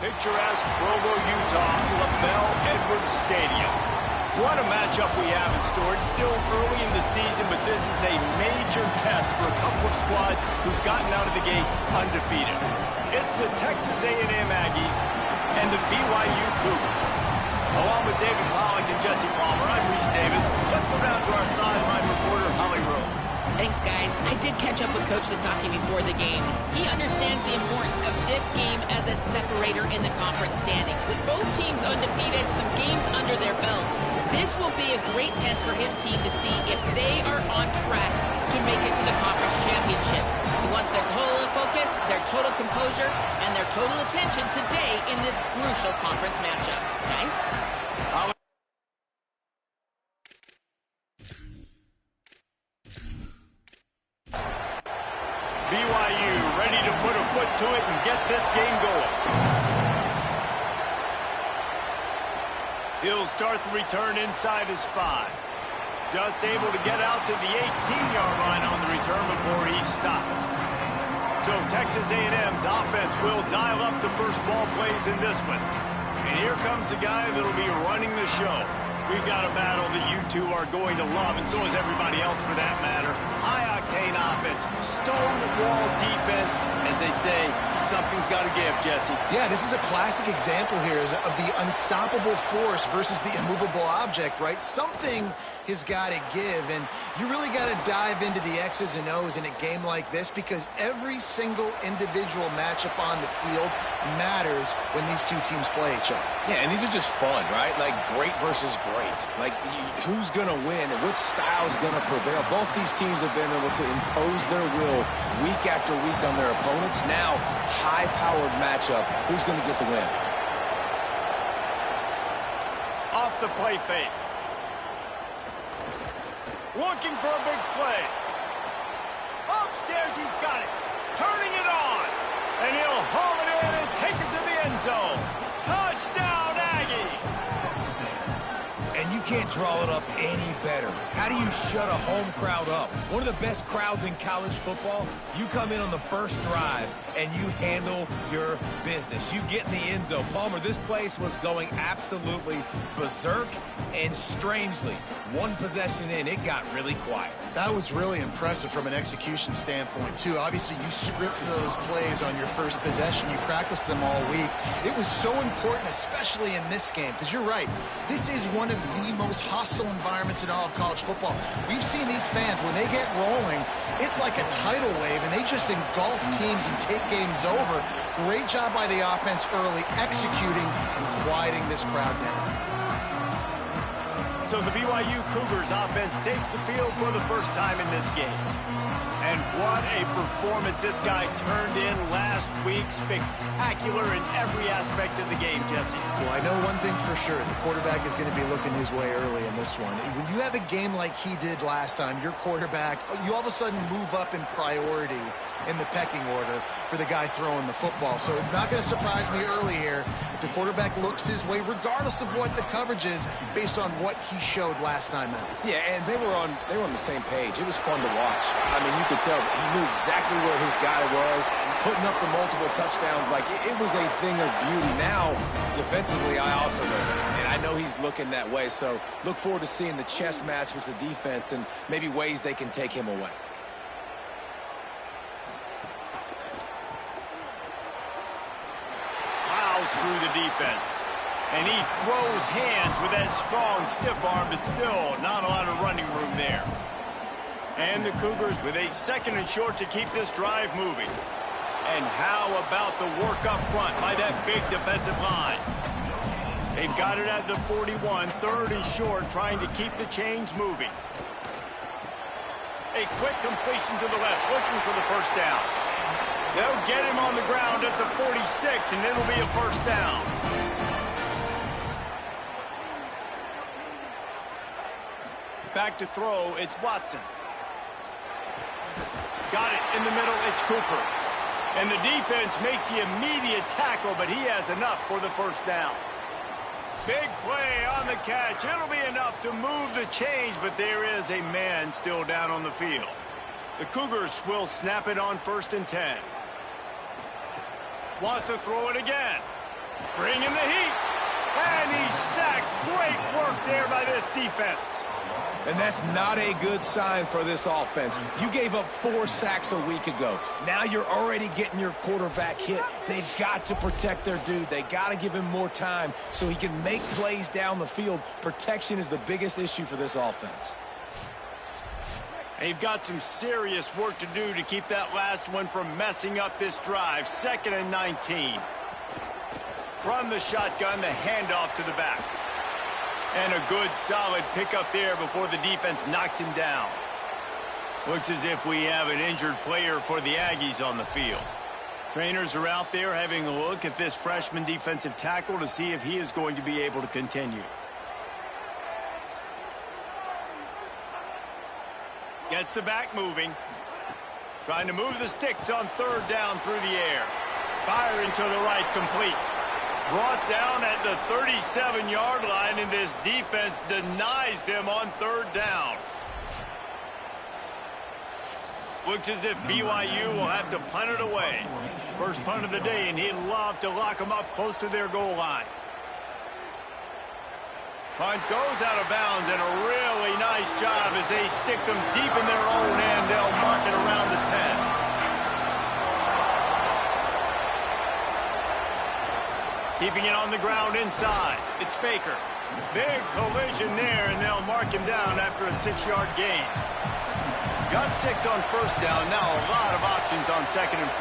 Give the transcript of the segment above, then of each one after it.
Picturesque Provo, Utah, LaBelle Edwards Stadium. What a matchup we have in store. It's still early in the season, but this is a major test for a couple of squads who've gotten out of the gate undefeated. It's the Texas A&M Aggies and the BYU Cougars. Along with David Pollock and Jesse Palmer, I'm Reese Davis. Let's go down to our sideline reporter, Holly Rowe. Thanks, guys. I did catch up with Coach Sataki before the game. He understands the importance of this game as a separator in the conference standings. With both teams undefeated, some games under their belt, this will be a great test for his team to see if they are on track to make it to the conference championship. He wants their total focus, their total composure, and their total attention today in this crucial conference matchup. Guys? BYU ready to put a foot to it and get this game going. He'll start the return inside his 5. Just able to get out to the 18-yard line on the return before he's stopped. So Texas A&M's offense will dial up the first ball plays in this one. And here comes the guy that'll be running the show. We've got a battle that you two are going to love, and so is everybody else for that matter. High-octane offense, stone-wall defense. As they say, something's got to give, Jesse. Yeah, this is a classic example here of the unstoppable force versus the immovable object, right? Something has got to give, and you really got to dive into the X's and O's in a game like this because every single individual matchup on the field matters when these two teams play each other. Yeah, and these are just fun, right? Like great versus great. Like who's going to win and which style's going to prevail. Both these teams have been able to impose their will week after week on their opponents. Now, high-powered matchup. Who's going to get the win? Off the play fake. Looking for a big play. Upstairs, he's got it. Turning it on. And he'll haul it in and take it to the end zone. Touchdown, Aggie. And you can't draw it up any better. How do you shut a home crowd up? One of the best crowds in college football, you come in on the first drive and you handle your business. You get in the end zone. Palmer, this place was going absolutely berserk, and strangely, one possession in, it got really quiet. That was really impressive from an execution standpoint, too. Obviously, you script those plays on your first possession. You practice them all week. It was so important, especially in this game, because you're right. This is one of the most hostile environments in all of college football. We've seen these fans, when they get rolling, it's like a tidal wave, and they just engulf teams and take games over. Great job by the offense early, executing and quieting this crowd down. So the BYU Cougars offense takes the field for the first time in this game. And what a performance this guy turned in last week. Spectacular in every aspect of the game, Jesse. Well, I know one thing for sure. The quarterback is going to be looking his way early in this one. When you have a game like he did last time, your quarterback, you all of a sudden move up in priority in the pecking order for the guy throwing the football. So it's not going to surprise me early here if the quarterback looks his way, regardless of what the coverage is, based on what he showed last time out. Yeah, and they were on the same page. It was fun to watch. I mean, you could tell he knew exactly where his guy was, putting up the multiple touchdowns. Like, it was a thing of beauty. Now, defensively, I also know that. And I know he's looking that way. So look forward to seeing the chess match with the defense and maybe ways they can take him away. Through the defense. And he throws hands with that strong, stiff arm, but still not a lot of running room there. And the Cougars with a 2nd and short to keep this drive moving. And how about the work up front by that big defensive line? They've got it at the 41, 3rd and short, trying to keep the chains moving. A quick completion to the left, looking for the first down. They'll get him on the ground at the 46, and it'll be a first down. Back to throw, it's Watson. Got it in the middle, it's Cooper. And the defense makes the immediate tackle, but he has enough for the first down. Big play on the catch. It'll be enough to move the chains, but there is a man still down on the field. The Cougars will snap it on 1st and 10. Wants to throw it again. Bringing the heat. And he's sacked. Great work there by this defense. And that's not a good sign for this offense. You gave up 4 sacks a week ago. Now you're already getting your quarterback hit. They've got to protect their dude. They got to give him more time so he can make plays down the field. Protection is the biggest issue for this offense. They've got some serious work to do to keep that last one from messing up this drive. 2nd and 19. From the shotgun, the handoff to the back. And a good, solid pickup there before the defense knocks him down. Looks as if we have an injured player for the Aggies on the field. Trainers are out there having a look at this freshman defensive tackle to see if he is going to be able to continue. Gets the back moving. Trying to move the sticks on 3rd down through the air. Firing to the right, complete. Brought down at the 37-yard line, and this defense denies them on 3rd down. Looks as if BYU will have to punt it away. First punt of the day, and he'd love to lock them up close to their goal line. Punt goes out of bounds, and a really nice job as they stick them deep in their own end. They'll mark it around the 10. Keeping it on the ground inside. It's Baker. Big collision there, and they'll mark him down after a 6-yard gain. Got 6 on 1st down. Now a lot of options on 2nd and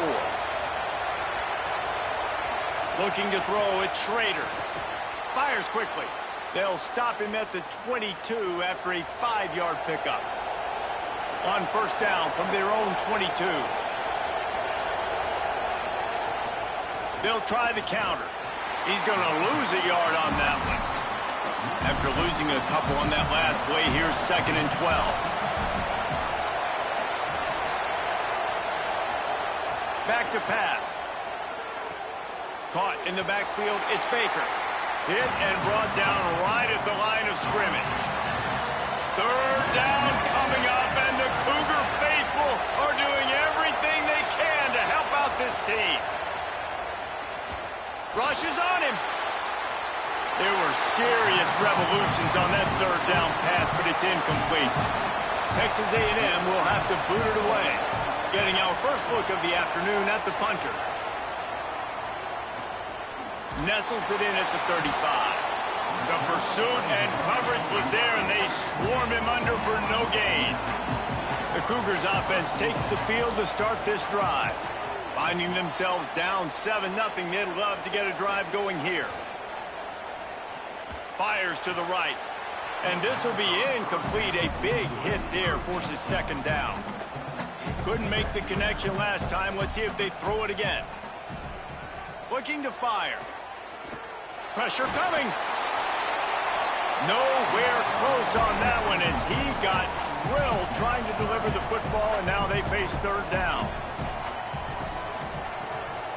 4. Looking to throw, it's Schrader. Fires quickly. They'll stop him at the 22 after a 5-yard pickup. On 1st down from their own 22. They'll try the counter. He's going to lose a yard on that one. After losing a couple on that last play, here's 2nd and 12. Back to pass. Caught in the backfield, it's Baker. Hit and brought down right at the line of scrimmage. 3rd down coming up, and the Cougar faithful are doing everything they can to help out this team. Rushes on him. There were serious revolutions on that 3rd down pass, but it's incomplete. Texas A&M will have to boot it away. Getting our first look of the afternoon at the punter. Nestles it in at the 35. The pursuit and coverage was there, and they swarm him under for no gain. The Cougars offense takes the field to start this drive. Finding themselves down 7-0, they'd love to get a drive going here. Fires to the right. And this will be incomplete. A big hit there forces 2nd down. Couldn't make the connection last time. Let's see if they throw it again. Looking to fire. Pressure coming. Nowhere close on that one as he got drilled trying to deliver the football, and now they face 3rd down.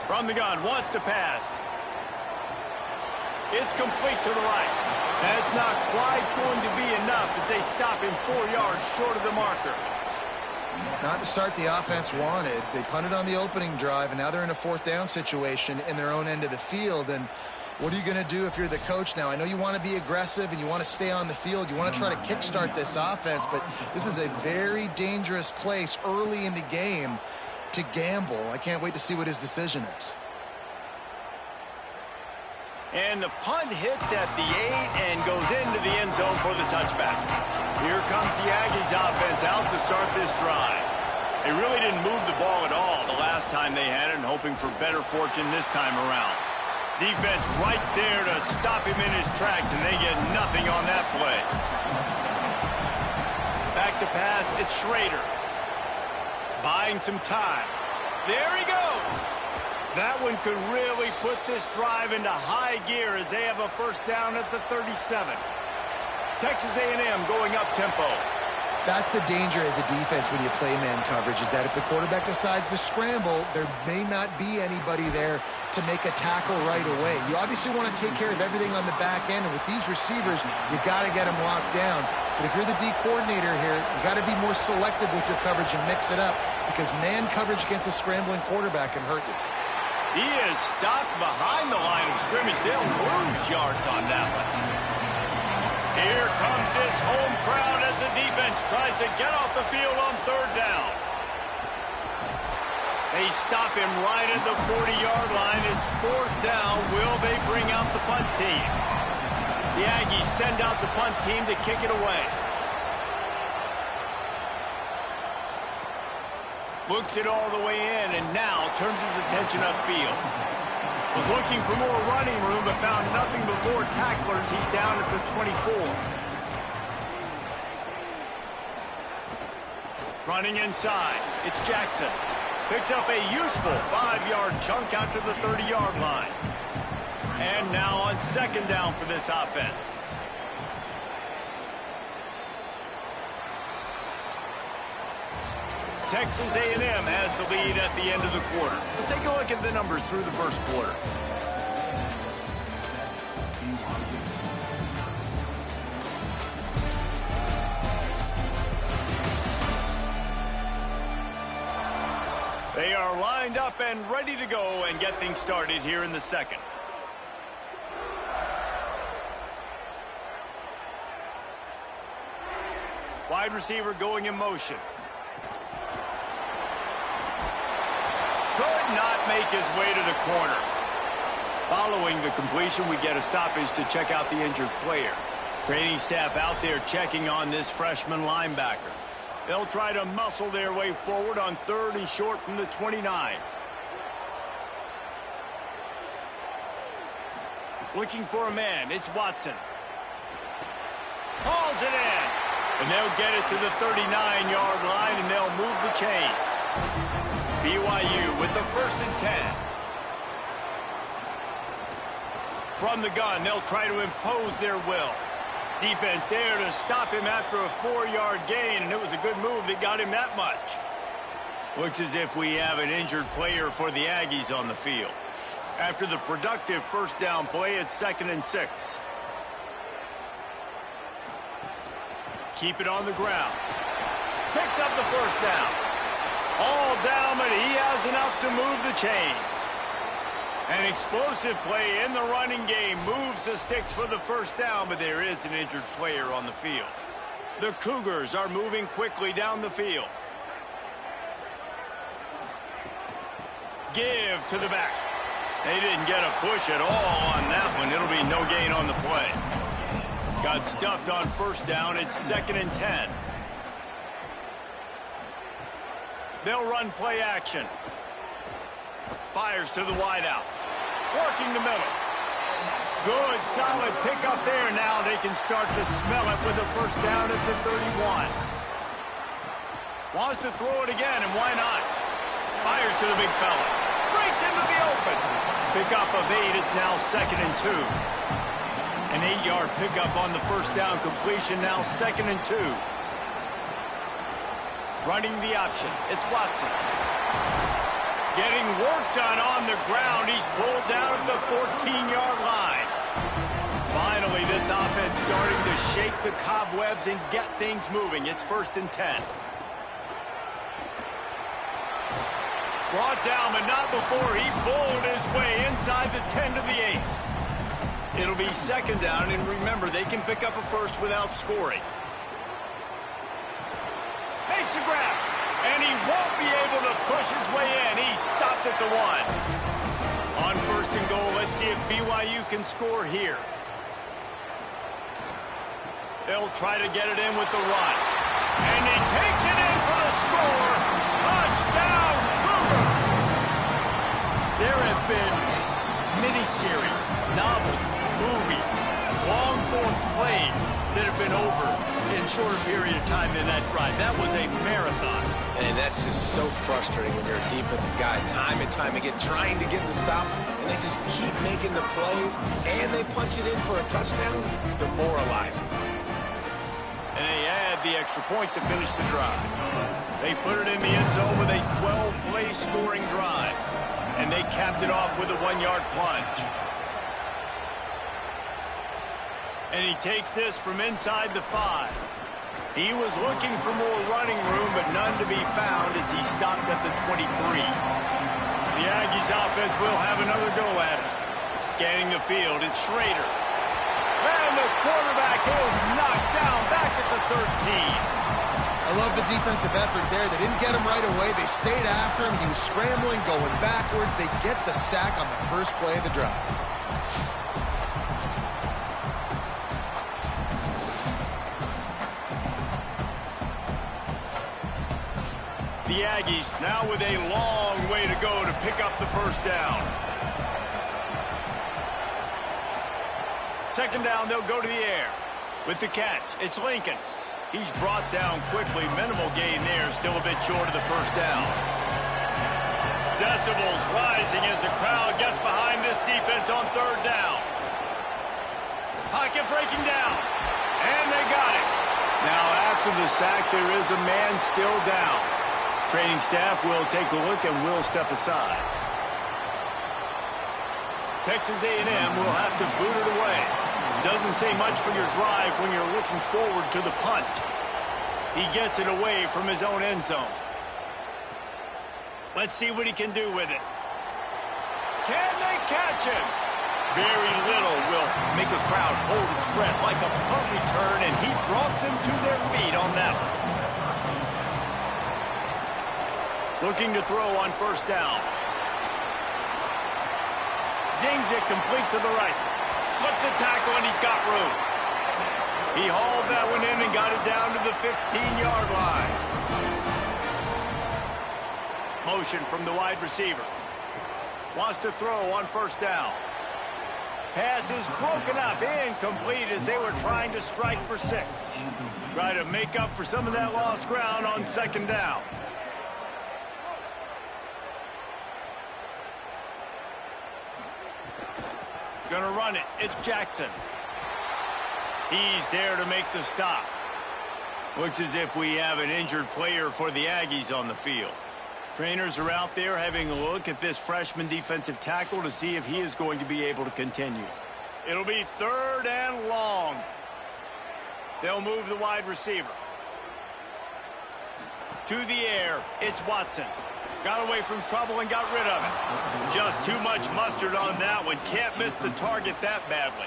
From the gun, wants to pass. It's complete to the right. That's not quite going to be enough as they stop him 4 yards short of the marker. Not the start the offense wanted. They punted on the opening drive, and now they're in a 4th down situation in their own end of the field. And what are you going to do if you're the coach now? I know you want to be aggressive and you want to stay on the field. You want to try to kickstart this offense, but this is a very dangerous place early in the game to gamble. I can't wait to see what his decision is. And the punt hits at the 8 and goes into the end zone for the touchback. Here comes the Aggies offense out to start this drive. They really didn't move the ball at all the last time they had it, and hoping for better fortune this time around. Defense right there to stop him in his tracks, and they get nothing on that play. Back to pass, it's Schrader. Buying some time. There he goes. That one could really put this drive into high gear as they have a 1st down at the 37. Texas A&M going up tempo. That's the danger as a defense when you play man coverage, is that if the quarterback decides to scramble, there may not be anybody there to make a tackle right away. You obviously want to take care of everything on the back end, and with these receivers, you got to get them locked down. But if you're the D coordinator here, you got to be more selective with your coverage and mix it up, because man coverage against a scrambling quarterback can hurt you. He is stopped behind the line of scrimmage. They'll lose yards on that one. Here comes this home crowd as the defense tries to get off the field on third down. They stop him right at the 40-yard line. It's fourth down. Will they bring out the punt team? The Aggies send out the punt team to kick it away. Looks it all the way in, and now turns his attention upfield. Was looking for more running room, but found nothing before tacklers. He's down at the 24. Running inside, it's Jackson. Picks up a useful 5-yard chunk out to the 30-yard line. And now on second down for this offense. Texas A&M has the lead at the end of the quarter. Let's take a look at the numbers through the first quarter. They are lined up and ready to go and get things started here in the second. Wide receiver going in motion. Could not make his way to the corner. Following the completion, we get a stoppage to check out the injured player. Training staff out there checking on this freshman linebacker. They'll try to muscle their way forward on third and short from the 29. Looking for a man. It's Watson. Hauls it in. And they'll get it to the 39-yard line, and they'll move the chains. BYU with the 1st and 10. From the gun, they'll try to impose their will. Defense there to stop him after a 4-yard gain, and it was a good move that got him that much. Looks as if we have an injured player for the Aggies on the field. After the productive first down play, it's 2nd and 6. Keep it on the ground. Picks up the first down. All down, but he has enough to move the chains. An explosive play in the running game moves the sticks for the first down, but there is an injured player on the field. The Cougars are moving quickly down the field. Give to the back. They didn't get a push at all on that one. It'll be no gain on the play. Got stuffed on first down. It's 2nd and 10. They'll run play action. Fires to the wideout. Working the middle. Good, solid pickup there. Now they can start to smell it with a first down at the 31. Wants to throw it again, and why not? Fires to the big fella. Breaks into the open. Pickup of 8. It's now 2nd and 2. An 8-yard pickup on the first down completion. Now 2nd and 2. Running the option. It's Watson. Getting work done on the ground. He's pulled down at the 14-yard line. Finally, this offense starting to shake the cobwebs and get things moving. It's 1st and 10. Brought down, but not before he bowled his way inside the 10 to the 8. It'll be 2nd down, and remember, they can pick up a first without scoring. Makes the grab. And he won't be able to push his way in. He stopped at the 1. On 1st and goal, let's see if BYU can score here. They'll try to get it in with the run. And he takes it in for the score. Touchdown, Cougars! There have been miniseries, novels, movies, long-form plays that have been over in shorter period of time than that drive. That was a marathon. And that's just so frustrating when you're a defensive guy time and time again trying to get the stops, and they just keep making the plays, and they punch it in for a touchdown. Demoralizing. And they add the extra point to finish the drive. They put it in the end zone with a 12-play scoring drive. And they capped it off with a 1-yard plunge. And he takes this from inside the 5. He was looking for more running room, but none to be found as he stopped at the 23. The Aggies offense will have another go at it. Scanning the field, it's Schrader. And the quarterback is knocked down back at the 13. I love the defensive effort there. They didn't get him right away. They stayed after him. He was scrambling, going backwards. They get the sack on the first play of the drive. The Aggies now with a long way to go to pick up the first down. Second down, they'll go to the air. With the catch, it's Lincoln. He's brought down quickly. Minimal gain there, still a bit short of the first down. Decibels rising as the crowd gets behind this defense on third down. Pocket breaking down. And they got it. Now after the sack, there is a man still down. Training staff will take a look and will step aside. Texas A&M will have to boot it away. Doesn't say much for your drive when you're looking forward to the punt. He gets it away from his own end zone. Let's see what he can do with it. Can they catch him? Very little will make a crowd hold its breath like a punt return, and he brought them to their feet on that one. Looking to throw on first down. Zings it complete to the right. Slips a tackle, and he's got room. He hauled that one in and got it down to the 15-yard line. Motion from the wide receiver. Wants to throw on first down. Pass is broken up, incomplete as they were trying to strike for 6. Try to make up for some of that lost ground on second down. Gonna run it. It's Jackson. He's there to make the stop. Looks as if we have an injured player for the Aggies on the field. Trainers are out there having a look at this freshman defensive tackle to see if he is going to be able to continue. It'll be third and long. They'll move the wide receiver. To the air, it's Watson. Got away from trouble and got rid of it. Just too much mustard on that one. Can't miss the target that badly.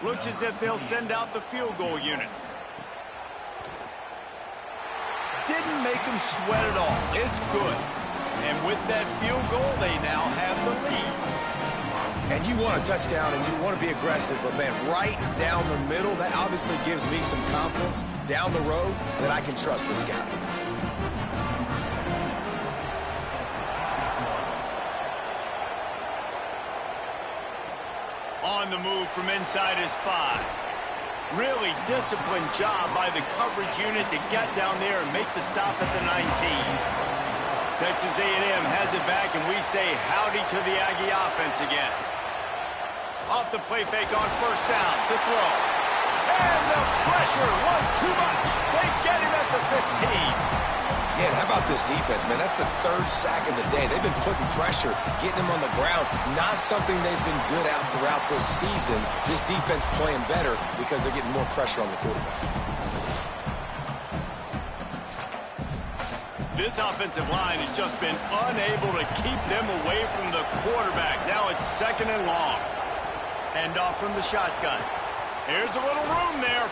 Looks as if they'll send out the field goal unit. Didn't make him sweat at all. It's good. And with that field goal, they now have the lead. And you want a touchdown and you want to be aggressive, but man, right down the middle, that obviously gives me some confidence down the road that I can trust this guy. On the move from inside his 5. Really disciplined job by the coverage unit to get down there and make the stop at the 19. Texas A&M has it back, and we say howdy to the Aggie offense again. Off the play fake on first down to throw. And the pressure was too much. They get him at the 15. Yeah, and how about this defense, man? That's the third sack of the day. They've been putting pressure, getting him on the ground. Not something they've been good at throughout this season. This defense playing better because they're getting more pressure on the quarterback. This offensive line has just been unable to keep them away from the quarterback. Now it's second and long. Hand off from the shotgun. Here's a little room there.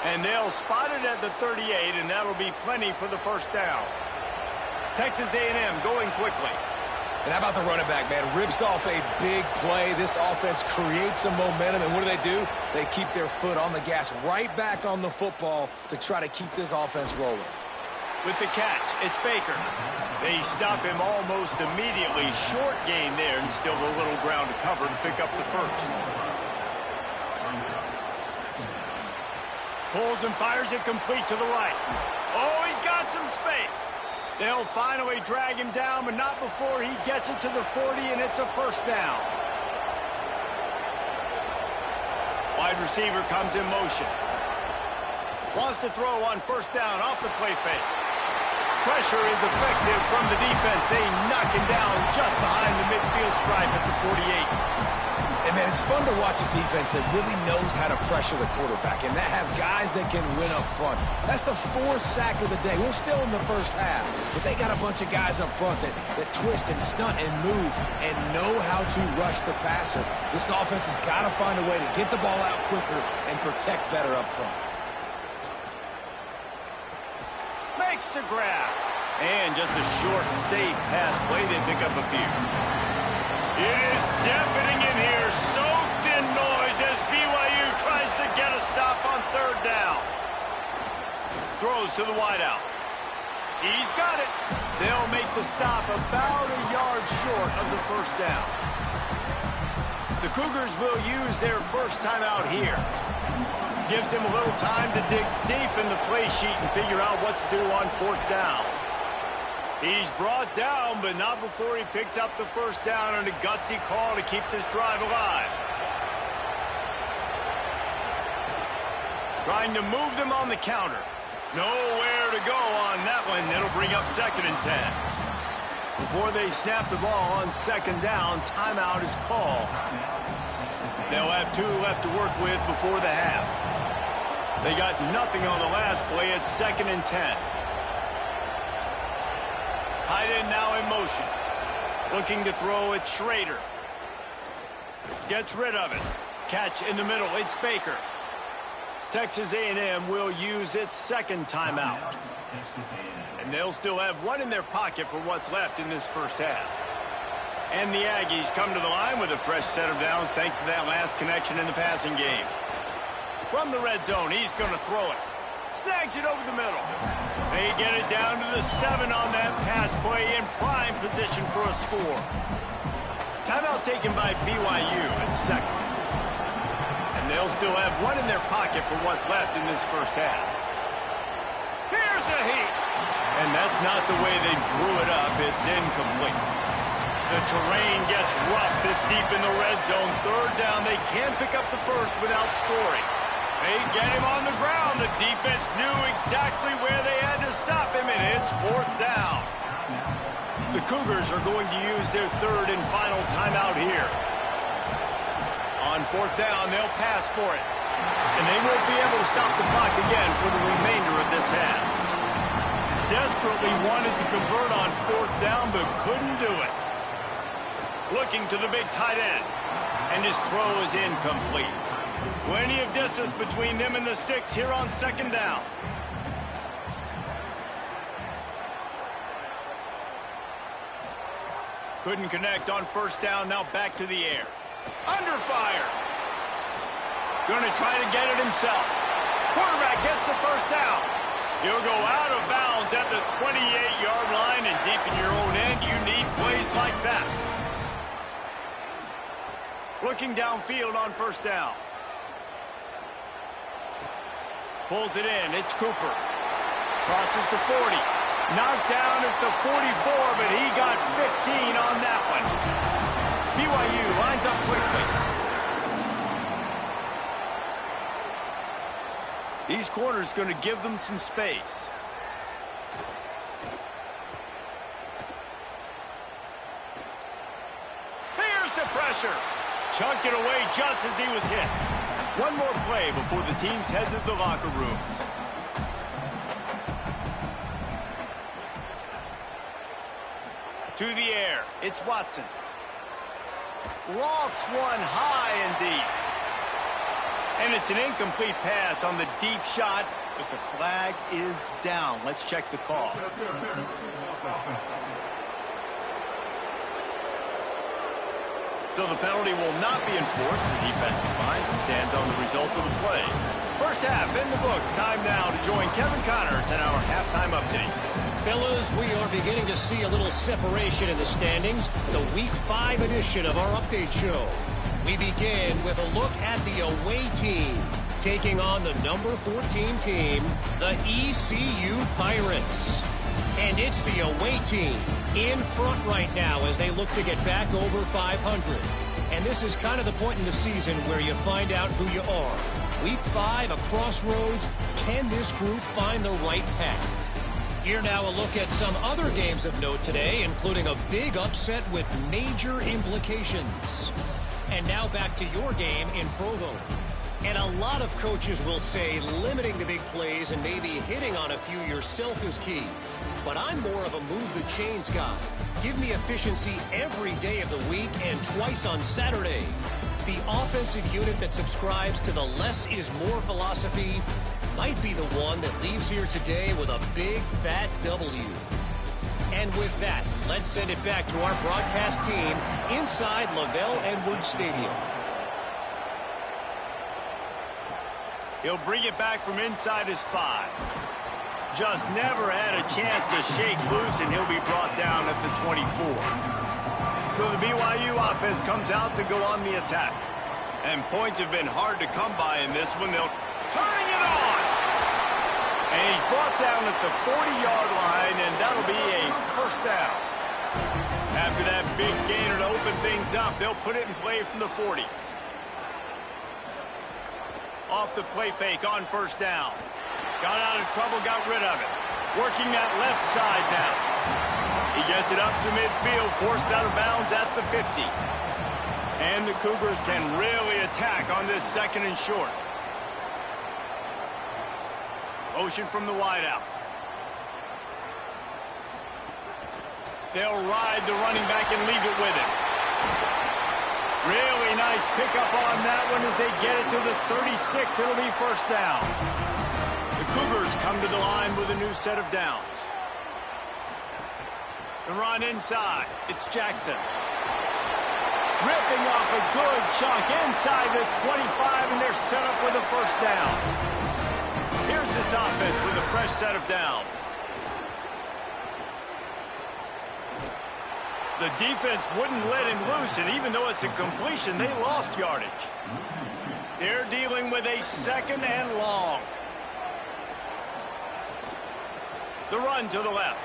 And they'll spot it at the 38, and that'll be plenty for the first down. Texas A&M going quickly. And how about the running back, man? Rips off a big play. This offense creates some momentum, and what do? They keep their foot on the gas right back on the football to try to keep this offense rolling. With the catch, it's Baker. They stop him almost immediately. Short gain there, and still a little ground to cover to pick up the first. Pulls and fires it complete to the right. Oh, he's got some space. They'll finally drag him down, but not before he gets it to the 40, and it's a first down. Wide receiver comes in motion. Wants to throw on first down off the play fake. Pressure is effective from the defense. They knock him down just behind the midfield stripe at the 48. And man, It's fun to watch a defense that really knows how to pressure the quarterback and that have guys that can win up front. That's the 4th sack of the day. We're still in the first half, but they got a bunch of guys up front that twist and stunt and move and know how to rush the passer. This offense has got to find a way to get the ball out quicker and protect better up front. Makes the grab. And just a short, safe pass play. They pick up a few. It is deafening in here, soaked in noise as BYU tries to get a stop on 3rd down. Throws to the wideout. He's got it. They'll make the stop about a yard short of the 1st down. The Cougars will use their first timeout here. Gives him a little time to dig deep in the play sheet and figure out what to do on 4th down. He's brought down, but not before he picks up the 1st down and a gutsy call to keep this drive alive. Trying to move them on the counter. Nowhere to go on that one. It'll bring up 2nd and 10. Before they snap the ball on 2nd down, timeout is called. They'll have 2 left to work with before the half. They got nothing on the last play. It's 2nd and 10. Tight end now in motion. Looking to throw it, Schrader. Gets rid of it. Catch in the middle. It's Baker. Texas A&M will use its 2nd timeout. And they'll still have 1 in their pocket for what's left in this first half. And the Aggies come to the line with a fresh set of downs thanks to that last connection in the passing game. From the red zone, he's going to throw it. Snags it over the middle. They get it down to the 7 on that pass play in prime position for a score. Timeout taken by BYU at 2nd. And they'll still have 1 in their pocket for what's left in this first half. Here's a heat. And that's not the way they drew it up. It's incomplete. The terrain gets rough this deep in the red zone. 3rd down. They can't pick up the 1st without scoring. They get him on the ground. The defense knew exactly where they had to stop him, and it's 4th down. The Cougars are going to use their 3rd and final timeout here. On 4th down, they'll pass for it. And they won't be able to stop the clock again for the remainder of this half. Desperately wanted to convert on 4th down, but couldn't do it. Looking to the big tight end. And his throw is incomplete. Plenty of distance between them and the sticks here on 2nd down. Couldn't connect on 1st down, now back to the air. Under fire. Going to try to get it himself. Quarterback gets the 1st down. He'll go out of bounds at the 28-yard line, and deep in your own end, you need plays like that. Looking downfield on 1st down. Pulls it in. It's Cooper. Crosses to 40. Knocked down at the 44, but he got 15 on that one. BYU lines up quickly. These corners going to give them some space. Here's the pressure. Chunked it away just as he was hit. One more play before the teams head to the locker rooms. To the air, it's Watson. Lofts one high and deep. And it's an incomplete pass on the deep shot, but the flag is down. Let's check the call. So the penalty will not be enforced. The defense defines and stands on the result of the play. First half in the books. Time now to join Kevin Connors in our halftime update. Fellas, we are beginning to see a little separation in the standings. The Week 5 edition of our update show. We begin with a look at the away team, taking on the number 14 team, the ECU Pirates. And it's the away team in front right now as they look to get back over 500. And this is kind of the point in the season where you find out who you are. Week 5, a crossroads. Can this group find the right path? Here now a look at some other games of note today, including a big upset with major implications. And now back to your game in Provo. And a lot of coaches will say limiting the big plays and maybe hitting on a few yourself is key. But I'm more of a move the chains guy. Give me efficiency every day of the week and twice on Saturday. The offensive unit that subscribes to the less is more philosophy might be the one that leaves here today with a big fat W. And with that, let's send it back to our broadcast team inside Lavelle Edwards Stadium. He'll bring it back from inside his 5. Just never had a chance to shake loose, and he'll be brought down at the 24. So the BYU offense comes out to go on the attack. And points have been hard to come by in this one. They'll turning it on. And he's brought down at the 40-yard line, and that'll be a first down. After that big gainer to open things up, they'll put it in play from the 40. Off the play fake on first down. Got out of trouble, got rid of it. Working that left side now. He gets it up to midfield, forced out of bounds at the 50. And the Cougars can really attack on this second and short. Motion from the wideout. They'll ride the running back and leave it with him. Really nice pickup on that one as they get it to the 36. It'll be first down. The Cougars come to the line with a new set of downs. The run inside. It's Jackson. Ripping off a good chunk inside the 25, and they're set up with a first down. Here's this offense with a fresh set of downs. The defense wouldn't let him loose, and even though it's a completion, they lost yardage. They're dealing with a second and long. The run to the left.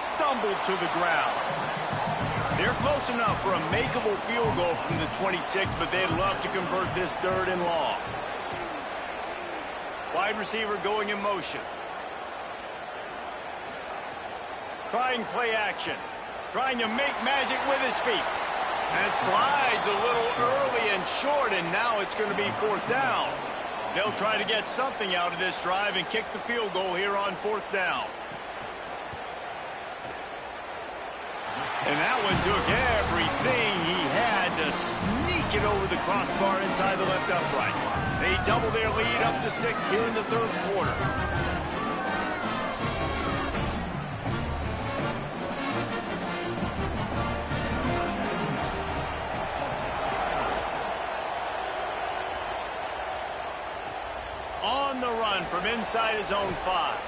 Stumbled to the ground. They're close enough for a makeable field goal from the 26, but they'd love to convert this third and long. Wide receiver going in motion. Trying play action. Trying to make magic with his feet. And slides a little early and short, and now it's going to be fourth down. They'll try to get something out of this drive and kick the field goal here on fourth down. And that one took everything he had to sneak it over the crossbar inside the left upright. They double their lead up to 6 here in the third quarter. On the run from inside his own 5.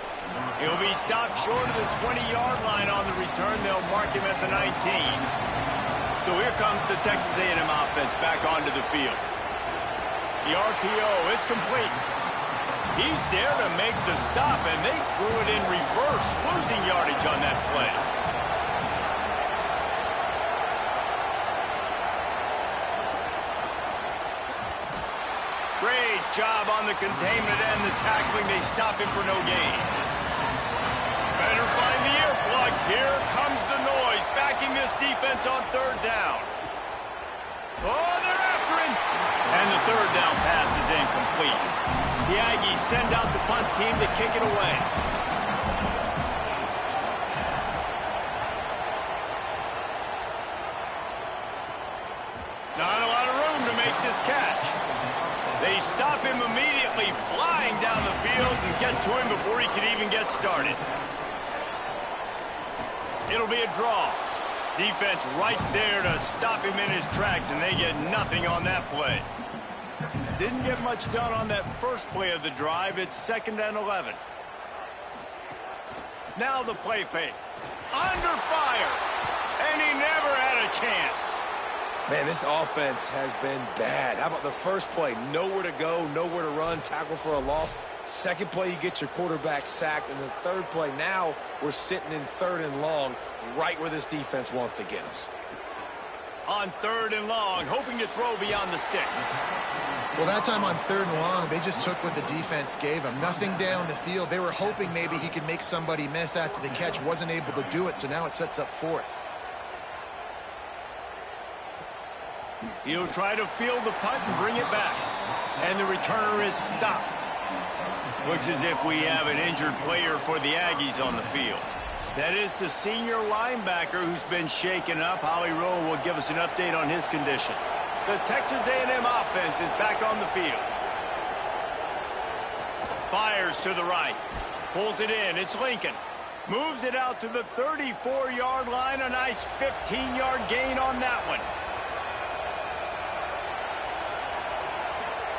He'll be stopped short of the 20-yard line on the return. They'll mark him at the 19. So here comes the Texas A&M offense back onto the field. The RPO, it's complete. He's there to make the stop, and they threw it in reverse, losing yardage on that play. Great job on the containment and the tackling. They stop him for no gain. Better find the earplugs. Here comes the noise, backing this defense on third down. Oh, they're after him. And the third down pass is incomplete. The Aggies send out the punt team to kick it away. Not a lot of room to make this catch. They stop him immediately, flying down the field and get to him before he can even get started. It'll be a draw. Defense right there to stop him in his tracks, and they get nothing on that play. Didn't get much done on that first play of the drive. It's 2nd and 11. Now the play fake. Under fire. And he never had a chance. Man, this offense has been bad. How about the first play? Nowhere to go, nowhere to run, tackle for a loss. Second play, you get your quarterback sacked. And the third play, now we're sitting in 3rd and long, right where this defense wants to get us. On 3rd and long, hoping to throw beyond the sticks. Well, that time on 3rd and long, they just took what the defense gave him. Nothing down the field. They were hoping maybe he could make somebody miss after the catch. Wasn't able to do it, so now it sets up 4th. He'll try to field the punt and bring it back. And the returner is stopped. Looks as if we have an injured player for the Aggies on the field. That is the senior linebacker who's been shaken up. Holly Rowe will give us an update on his condition. The Texas A&M offense is back on the field. Fires to the right. Pulls it in. It's Lincoln. Moves it out to the 34-yard line. A nice 15-yard gain on that one.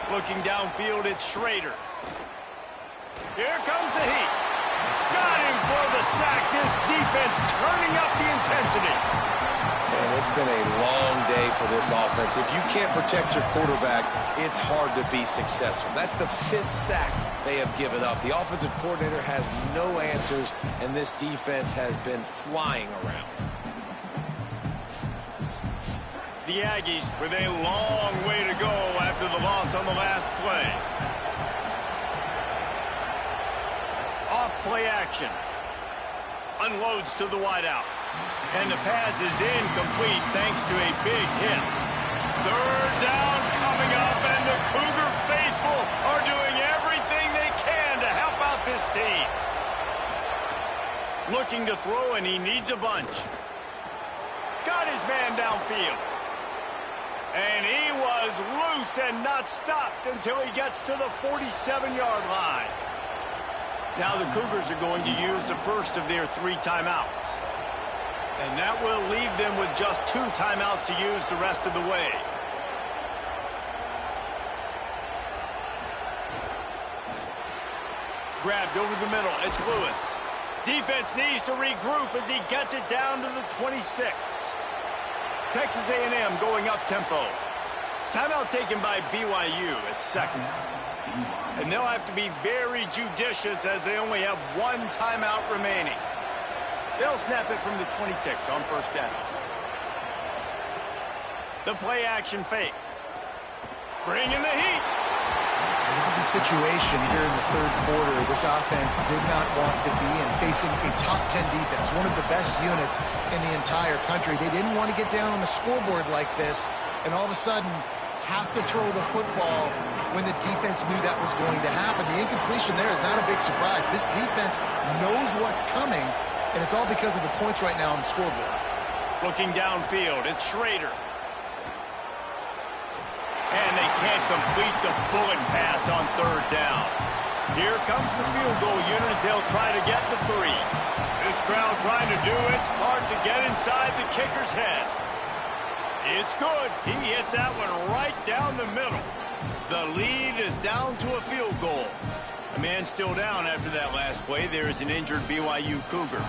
Looking downfield, it's Schrader. Here comes the heat. Got him for the sack. This defense turning up the intensity. And it's been a long day for this offense. If you can't protect your quarterback, it's hard to be successful. That's the 5th sack they have given up. The offensive coordinator has no answers, and this defense has been flying around. The Aggies with a long way to go after the loss on the last play. Off play action. Unloads to the wideout. And the pass is incomplete thanks to a big hit. 3rd down coming up, and the Cougar faithful are doing everything they can to help out this team. Looking to throw, and he needs a bunch. Got his man downfield. And he was loose and not stopped until he gets to the 47-yard line. Now the Cougars are going to use the first of their 3 timeouts. And that will leave them with just 2 timeouts to use the rest of the way. Grabbed over the middle. It's Lewis. Defense needs to regroup as he gets it down to the 26. Texas A&M going up tempo. Timeout taken by BYU at 2nd. And they'll have to be very judicious as they only have 1 timeout remaining. They'll snap it from the 26 on 1st down. The play action fake. Bringing the heat. This is a situation here in the 3rd quarter this offense did not want to be in, facing a top 10 defense, one of the best units in the entire country. They didn't want to get down on the scoreboard like this and all of a sudden have to throw the football when the defense knew that was going to happen. The incompletion there is not a big surprise. This defense knows what's coming, and it's all because of the points right now on the scoreboard. Looking downfield, it's Schrader. And they can't complete the bullet pass on 3rd down. Here comes the field goal unit as they'll try to get the 3. This crowd trying to do its part to get inside the kicker's head. It's good. He hit that one right down the middle. The lead is down to a field goal. A man still down after that last play. There is an injured BYU Cougar.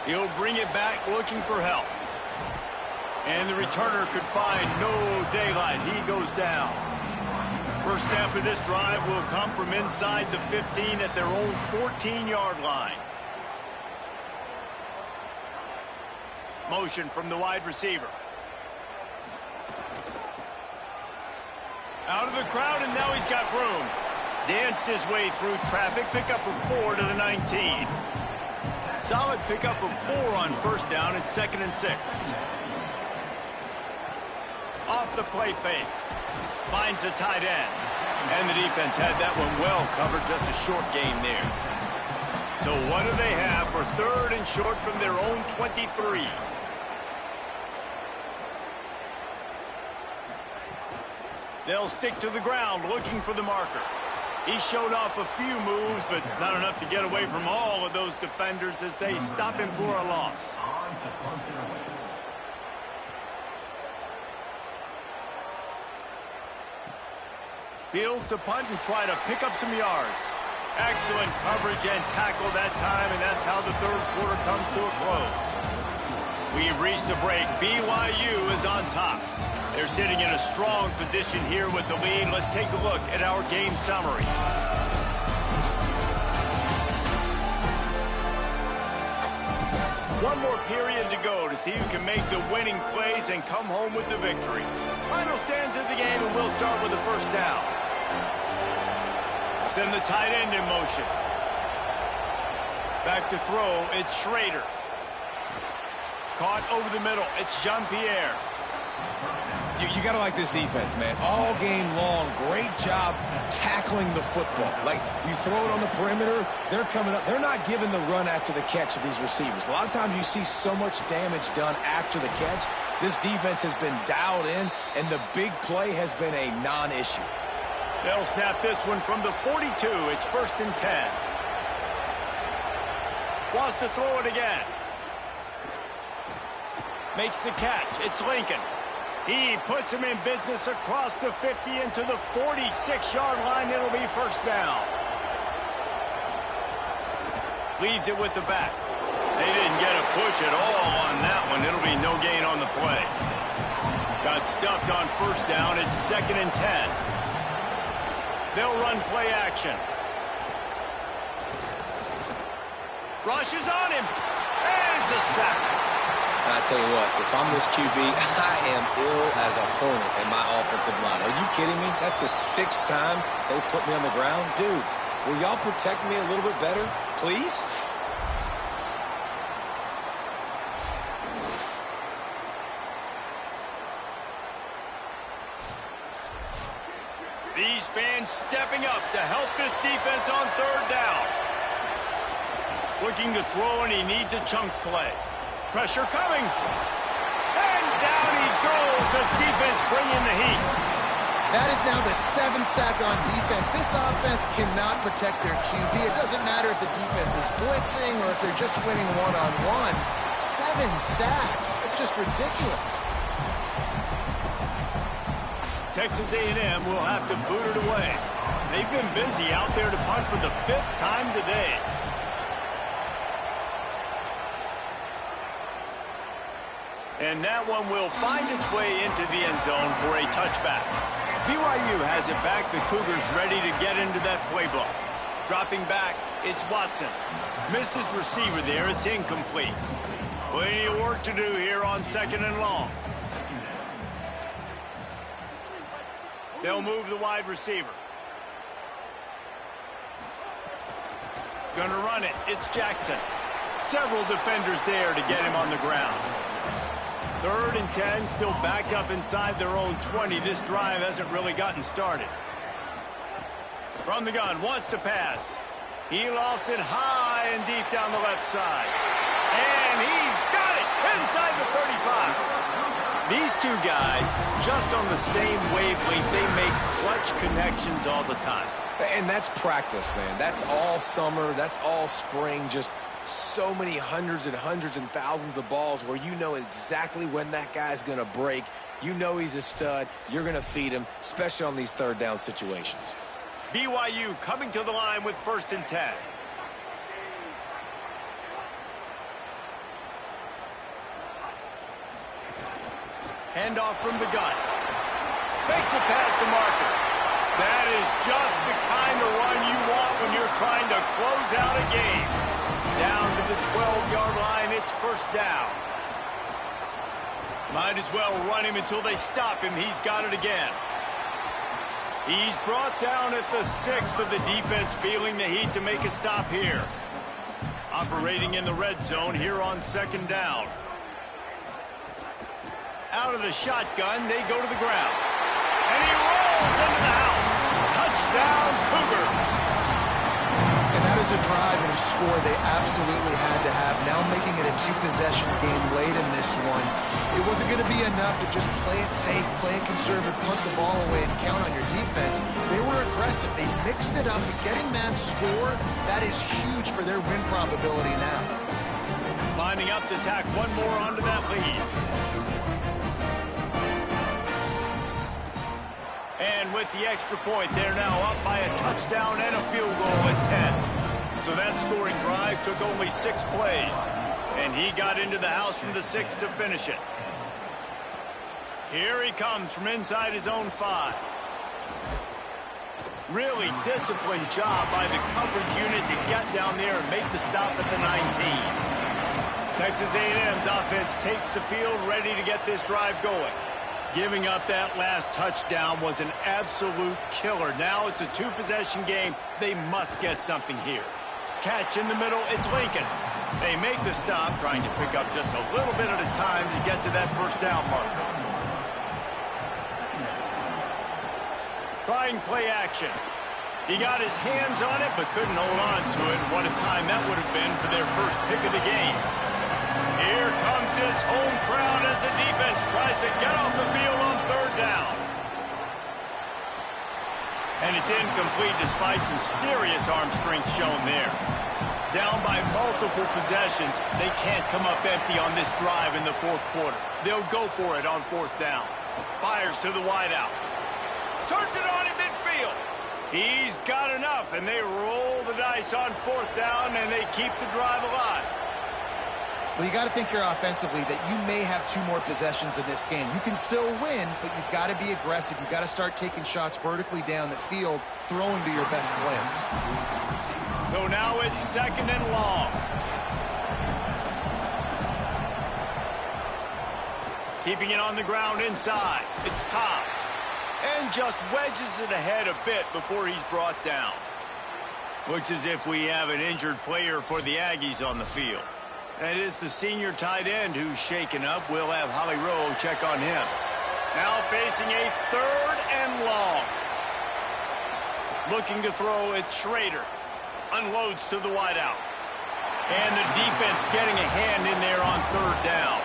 He'll bring it back looking for help. And the returner could find no daylight. He goes down. First snap of this drive will come from inside the 15 at their own 14-yard line. Motion from the wide receiver. Out of the crowd, and now he's got room. Danced his way through traffic. Pickup of 4 to the 19. Solid pickup of 4 on 1st down. It's 2nd and 6. Off the play fake. Finds the tight end. And the defense had that one well covered. Just a short gain there. So what do they have for 3rd and short from their own 23? They'll stick to the ground looking for the marker. He showed off a few moves, but not enough to get away from all of those defenders as they stop him for a loss. Fields to punt and try to pick up some yards. Excellent coverage and tackle that time, and that's how the 3rd quarter comes to a close. We've reached the break. BYU is on top. They're sitting in a strong position here with the lead. Let's take a look at our game summary. One more period to go to see who can make the winning plays and come home with the victory. Final stands of the game, and we'll start with the 1st down. Send the tight end in motion. Back to throw, it's Schrader. Caught over the middle, it's Jean-Pierre. You got to like this defense, man. All game long, great job tackling the football. Like, you throw it on the perimeter, they're coming up. They're not giving the run after the catch to these receivers. A lot of times you see so much damage done after the catch. This defense has been dialed in, and the big play has been a non-issue. They'll snap this one from the 42. It's 1st and 10. Wants to throw it again. Makes the catch. It's Lincoln. He puts him in business across the 50 into the 46-yard line. It'll be 1st down. Leaves it with the back. They didn't get a push at all on that one. It'll be no gain on the play. Got stuffed on 1st down. It's 2nd and 10. They'll run play action. Rushes on him. And it's a sack. I tell you what, if I'm this QB, I am ill as a hornet in my offensive line. Are you kidding me? That's the 6th time they put me on the ground. Dudes, will y'all protect me a little bit better, please? These fans stepping up to help this defense on 3rd down. Looking to throw, and he needs a chunk play. Pressure coming. And down he goes. The defense bringing the heat. That is now the 7th sack on defense. This offense cannot protect their QB. It doesn't matter if the defense is blitzing or if they're just winning one-on-one. 7 sacks. It's just ridiculous. Texas A&M will have to boot it away. They've been busy out there to punt for the 5th time today. And that one will find its way into the end zone for a touchback. BYU has it back. The Cougars ready to get into that playbook. Dropping back, it's Watson. Missed his receiver there. It's incomplete. Plenty of work to do here on 2nd and long. They'll move the wide receiver. Gonna run it. It's Jackson. Several defenders there to get him on the ground. 3rd and 10, still back up inside their own 20. This drive hasn't really gotten started. From the gun, wants to pass. He lofts it high and deep down the left side. And he's got it inside the 35. These two guys, just on the same wavelength, they make clutch connections all the time. And that's practice, man. That's all summer. That's all spring. Just so many hundreds and thousands of balls where you know exactly when that guy's going to break. You know he's a stud. You're going to feed him, especially on these 3rd down situations. BYU coming to the line with 1st and 10. Handoff from the gun. Makes it past the marker. That is just the kind of run you want when you're trying to close out a game. Down to the 12-yard line, it's 1st down. Might as well run him until they stop him. He's got it again. He's brought down at the 6, but the defense feeling the heat to make a stop here. Operating in the red zone here on 2nd down. Out of the shotgun, they go to the ground. And he rolls into the house. Touchdown, Cougars. And that is a drive and a score they absolutely had to have. Now making it a 2-possession game late in this one. It wasn't going to be enough to just play it safe, play it conservative, punt the ball away, and count on your defense. They were aggressive. They mixed it up. Getting that score, that is huge for their win probability now. Lining up to tack one more onto that lead. And with the extra point, they're now up by a touchdown and a field goal at 10. So that scoring drive took only 6 plays. And he got into the house from the 6 to finish it. Here he comes from inside his own 5. Really disciplined job by the coverage unit to get down there and make the stop at the 19. Texas A&M's offense takes the field, ready to get this drive going. Giving up that last touchdown was an absolute killer. Now it's a 2-possession game. They must get something here. Catch in the middle, it's Lincoln. They make the stop, trying to pick up just a little bit at a time to get to that first down marker. Trying play action. He got his hands on it, but couldn't hold on to it. What a time that would have been for their first pick of the game. Here comes this home crowd as the defense tries to get off the field on third down. And it's incomplete despite some serious arm strength shown there. Down by multiple possessions, they can't come up empty on this drive in the fourth quarter. They'll go for it on fourth down. Fires to the wideout. Turns it on in midfield. He's got enough, and they roll the dice on fourth down, and they keep the drive alive. Well, you got to think here offensively that you may have 2 more possessions in this game. You can still win, but you've got to be aggressive. You've got to start taking shots vertically down the field, throwing to your best players. So now it's second and long. Keeping it on the ground inside. It's Cobb. And just wedges it ahead a bit before he's brought down. Looks as if we have an injured player for the Aggies on the field. That is the senior tight end who's shaken up. We'll have Holly Rowe check on him. Now facing a third and long. Looking to throw, it's Schrader. Unloads to the wideout. And the defense getting a hand in there on third down.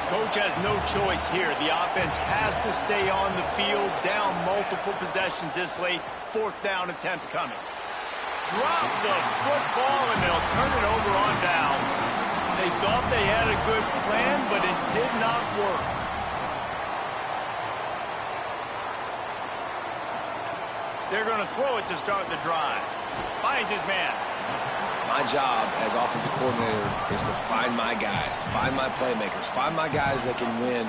Coach has no choice here. The offense has to stay on the field, down multiple possessions this late. Fourth down attempt coming. Drop the football, and they'll turn it over on downs. They thought they had a good plan, but it did not work. They're going to throw it to start the drive. Finds his man. My job as offensive coordinator is to find my guys, find my playmakers, find my guys that can win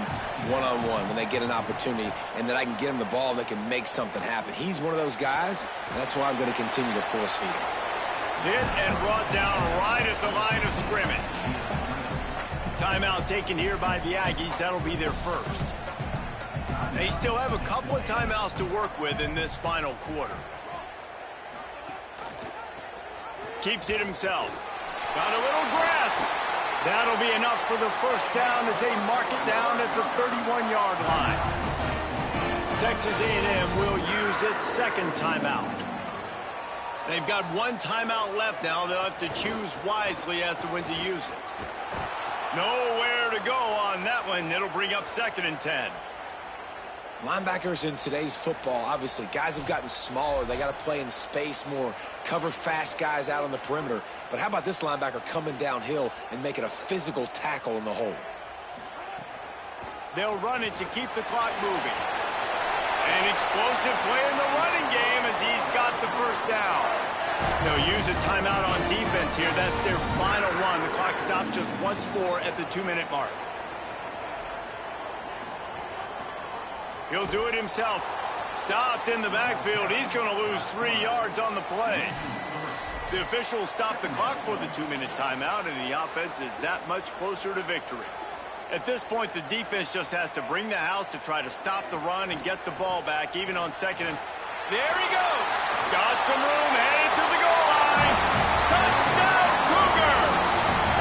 one-on-one when they get an opportunity, and that I can get them the ball and they can make something happen. He's one of those guys, and that's why I'm going to continue to force feed him. Hit and brought down right at the line of scrimmage. Timeout taken here by the Aggies. That'll be their first. They still have a couple of timeouts to work with in this final quarter. Keeps it himself. Got a little grass. That'll be enough for the first down as they mark it down at the 31-yard line. Texas A&M will use its second timeout. They've got 1 timeout left now. They'll have to choose wisely as to when to use it. Nowhere to go on that one. It'll bring up second and 10. Linebackers in today's football, obviously, guys have gotten smaller. They got to play in space more, cover fast guys out on the perimeter. But how about this linebacker coming downhill and making a physical tackle in the hole? They'll run it to keep the clock moving. An explosive play in the running game as he's got the first down. They'll use a timeout on defense here. That's their final one. The clock stops just once more at the 2-minute mark. He'll do it himself. Stopped in the backfield. He's going to lose 3 yards on the play. The officials stop the clock for the 2-minute timeout, and the offense is that much closer to victory. At this point, the defense just has to bring the house to try to stop the run and get the ball back, even on second and... There he goes! Got some room, headed to the goal line. Touchdown, Cougar!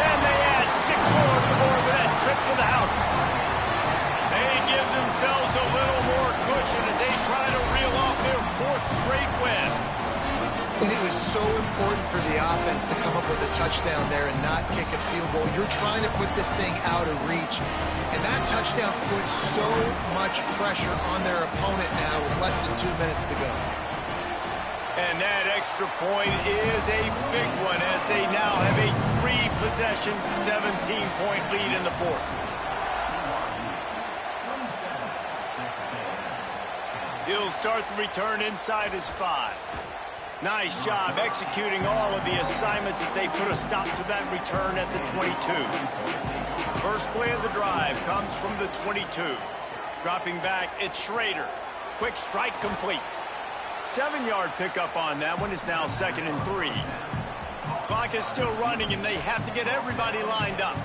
And they add 6 more to the board with that trip to the house. They give themselves a little more cushion as they try to reel off their 4th straight win. And it was so important for the offense to come up with a touchdown there and not kick a field goal. You're trying to put this thing out of reach. And that touchdown puts so much pressure on their opponent now with less than 2 minutes to go. And that extra point is a big one as they now have a 3-possession, 17-point lead in the 4th. He'll start the return inside his 5. Nice job executing all of the assignments as they put a stop to that return at the 22. First play of the drive comes from the 22. Dropping back, it's Schrader. Quick strike complete. 7-yard pickup on that one. Is now second and 3. Clock is still running, and they have to get everybody lined up.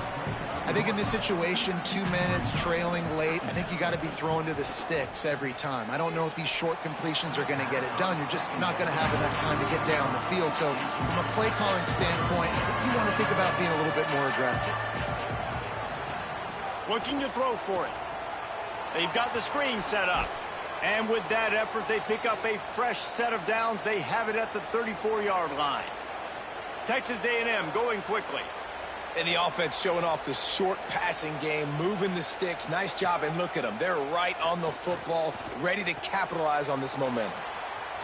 I think in this situation, 2 minutes, trailing late, I think you got to be throwing to the sticks every time. I don't know if these short completions are going to get it done. You're just not going to have enough time to get down the field. So from a play calling standpoint, I think you want to think about being a little bit more aggressive. Looking to throw for it. They've got the screen set up. And with that effort, they pick up a fresh set of downs. They have it at the 34-yard line. Texas A&M going quickly. And the offense showing off the short passing game, moving the sticks. Nice job, and look at them. They're right on the football, ready to capitalize on this momentum.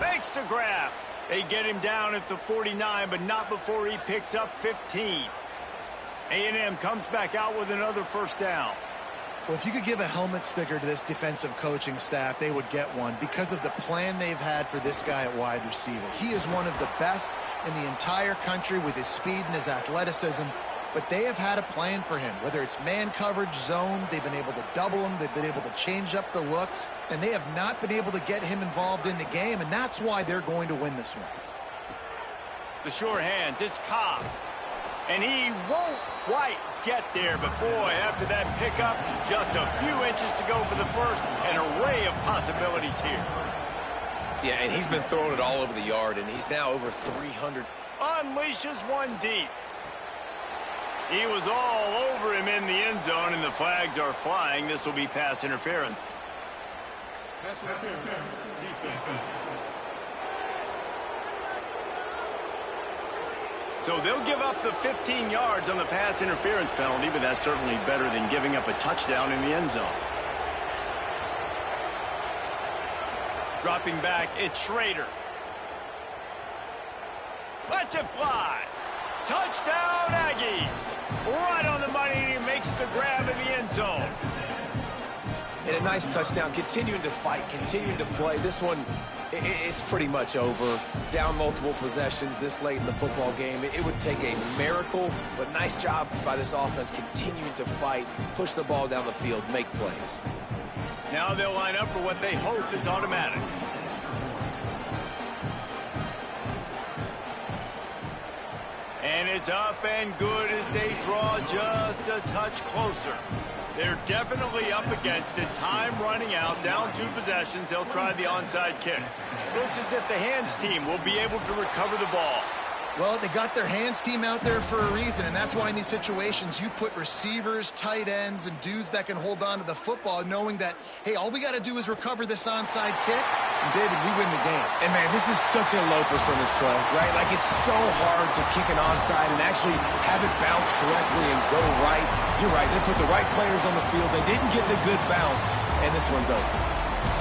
Makes the grab. They get him down at the 49, but not before he picks up 15. A&M comes back out with another first down. Well, if you could give a helmet sticker to this defensive coaching staff, they would get one because of the plan they've had for this guy at wide receiver. He is one of the best in the entire country with his speed and his athleticism. But they have had a plan for him, whether it's man coverage, zone. They've been able to double him. They've been able to change up the looks. And they have not been able to get him involved in the game, and that's why they're going to win this one. The sure hands, it's Cobb. And he won't quite get there, but boy, after that pickup, just a few inches to go for the first. An array of possibilities here. Yeah, and he's been throwing it all over the yard, and he's now over 300. Unleashes one deep. He was all over him in the end zone, and the flags are flying. This will be pass interference. Pass interference. Defense. So they'll give up the 15 yards on the pass interference penalty, but that's certainly better than giving up a touchdown in the end zone. Dropping back, it's Schrader. Lets it fly. Touchdown, Aggies. Right on the money, and he makes the grab in the end zone. And a nice touchdown, continuing to fight, continuing to play. This one, it's pretty much over. Down multiple possessions this late in the football game. It would take a miracle, but nice job by this offense continuing to fight, push the ball down the field, make plays. Now they'll line up for what they hope is automatic. And it's up and good as they draw just a touch closer. They're definitely up against it. Time running out, down 2 possessions. They'll try the onside kick. Looks as if the hands team will be able to recover the ball. Well, they got their hands team out there for a reason, and that's why in these situations you put receivers, tight ends, and dudes that can hold on to the football, knowing that, hey, all we got to do is recover this onside kick, and David, we win the game. And, man, this is such a low percentage play, right? Like, it's so hard to kick an onside and actually have it bounce correctly and go right. You're right. They put the right players on the field. They didn't get the good bounce, and this one's over.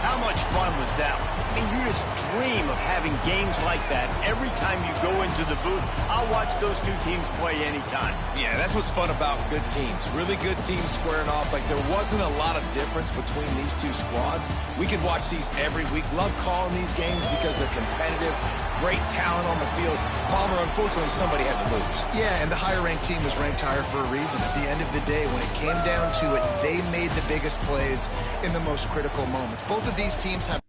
How much fun was that? I mean, you just dream of having games like that every time you go into the booth. I'll watch those 2 teams play anytime. Yeah, that's what's fun about good teams. Really good teams squaring off. Like, there wasn't a lot of difference between these 2 squads. We could watch these every week. Love calling these games because they're competitive. Great talent on the field. Palmer, unfortunately, somebody had to lose. Yeah, and the higher-ranked team was ranked higher for a reason. At the end of the day, when it came down to it, they made the biggest plays in the most critical moments. Both of these teams have